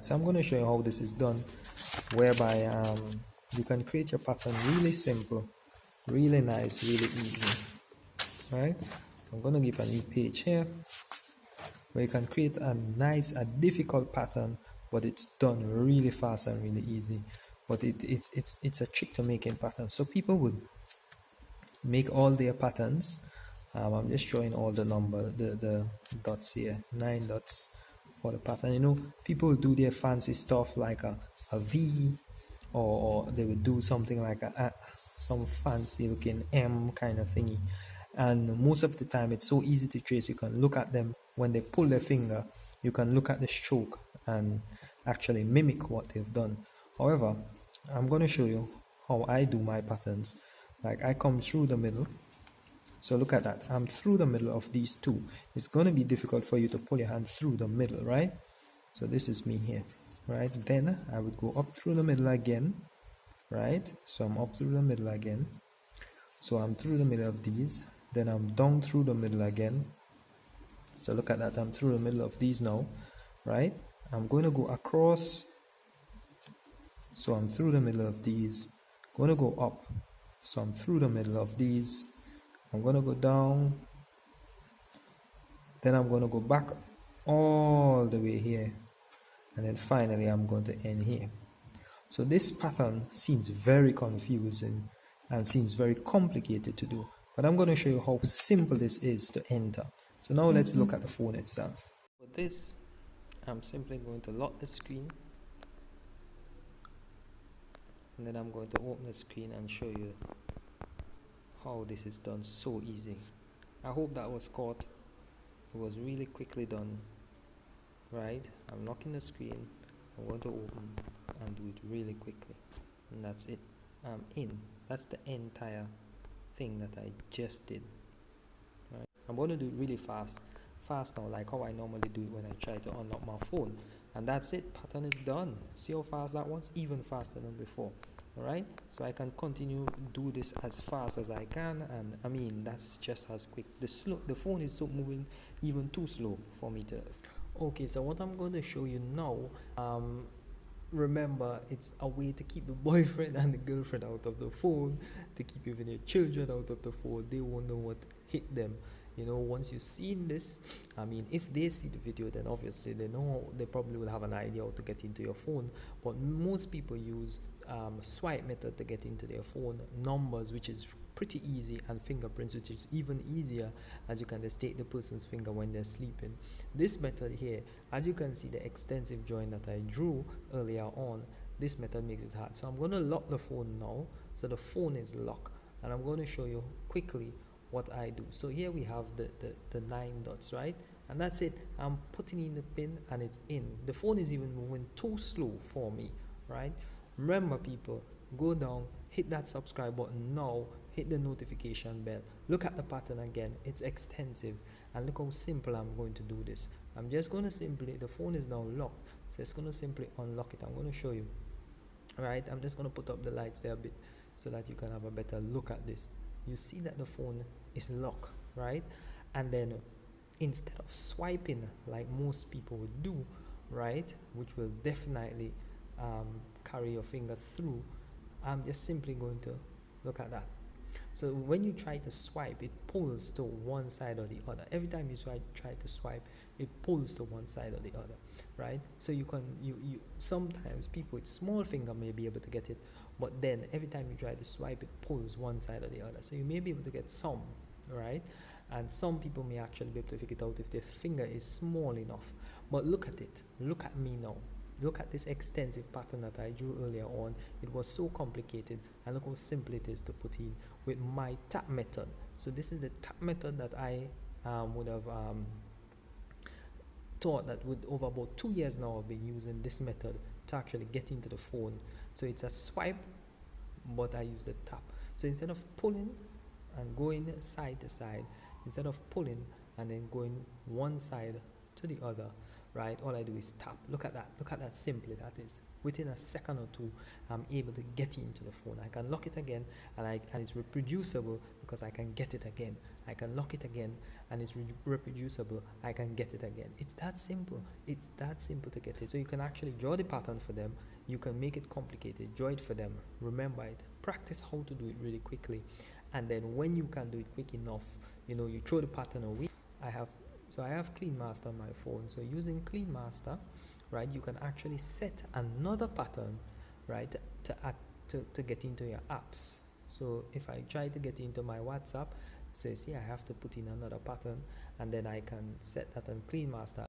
Right, so I'm going to show you how this is done, whereby you can create your pattern really simple, really nice, really easy. Right, so I'm going to give a new page here where you can create a nice, a difficult pattern, but it's done really fast and really easy. But it's a trick to making patterns. So people would make all their patterns. I'm just showing all the the dots here, 9 dots for the pattern. You know, people do their fancy stuff like a V, or they would do something like some fancy looking M kind of thingy. And most of the time it's so easy to trace. You can look at them when they pull their finger, you can look at the stroke and actually mimic what they've done. However, I'm going to show you how I do my patterns. Like, I come through the middle. So look at that, I'm through the middle of these two. It's going to be difficult for you to pull your hand through the middle, right? So this is me here, right? Then I would go up through the middle again, right? So I'm up through the middle again. So I'm through the middle of these. Then I'm down through the middle again. So look at that, I'm through the middle of these now, right? I'm going to go across. So I'm through the middle of these. Going to go up. So I'm through the middle of these. I'm going to go down. Then I'm going to go back all the way here. And then finally I'm going to end here. So this pattern seems very confusing and seems very complicated to do. But I'm going to show you how simple this is to enter. So now let's look at the phone itself. For this, I'm simply going to lock the screen. And then I'm going to open the screen and show you how this is done so easy. I hope that was caught. It was really quickly done. Right, I'm locking the screen. I'm going to open and do it really quickly, and that's it. I'm in. That's the entire thing that I just did. Right, I'm going to do it really fast now, like how I normally do it when I try to unlock my phone. And that's it, pattern is done. See how fast that was? Even faster than before. Alright, so I can continue do this as fast as I can, and I mean that's just as quick. The phone is so moving even too slow for me to. Okay, so what I'm going to show you now, remember, it's a way to keep the boyfriend and the girlfriend out of the phone, to keep even your children out of the phone. They won't know what hit them. You know, once you've seen this, I mean, if they see the video, then obviously they probably will have an idea how to get into your phone. But most people use swipe method to get into their phone, numbers, which is pretty easy, and fingerprints, which is even easier, as you can just take the person's finger when they're sleeping. This method here, as you can see the extensive join that I drew earlier on, this method makes it hard. So I'm going to lock the phone now. So the phone is locked, and I'm going to show you quickly what I do. So here we have the 9 dots, right? And that's it. I'm putting in the pin and it's in. The phone is even moving too slow for me, right? Remember, people, go down, hit that subscribe button now, hit the notification bell, look at the pattern again. It's extensive, and look how simple I'm going to do this. I'm just going to simply, the phone is now locked, so it's going to simply unlock it. I'm going to show you. Right, I'm just going to put up the lights there a bit so that you can have a better look at this. You see that the phone is locked, right? And then instead of swiping like most people would do, right, which will definitely carry your finger through, I'm just simply going to look at that. So when you try to swipe, it pulls to one side or the other. Every time you try to swipe, it pulls to one side or the other, right? So you sometimes people with small finger may be able to get it, but then every time you try to swipe, it pulls one side or the other. So you may be able to get some, right? And some people may actually be able to figure it out if their finger is small enough. But look at it. Look at me now. Look at this extensive pattern that I drew earlier on. It was so complicated, and look how simple it is to put in with my tap method. So this is the tap method that I would have taught, that with over about 2 years now I've been using this method to actually get into the phone. So it's a swipe, but I use the tap. So instead of pulling and going side to side, instead of pulling and then going one side to the other, right? All I do is tap. Look at that simply that is. Within a second or two, I'm able to get into the phone. I can lock it again, and it's reproducible because I can get it again. I can lock it again, and it's reproducible. I can get it again. It's that simple. It's that simple to get it. So you can actually draw the pattern for them. You can make it complicated. Draw it for them. Remember it. Practice how to do it really quickly, and then when you can do it quick enough, you throw the pattern away. I have Clean Master on my phone. So using Clean Master, right, you can actually set another pattern, right, to get into your apps. So if I try to get into my WhatsApp, so you see I have to put in another pattern, and then I can set that on Clean Master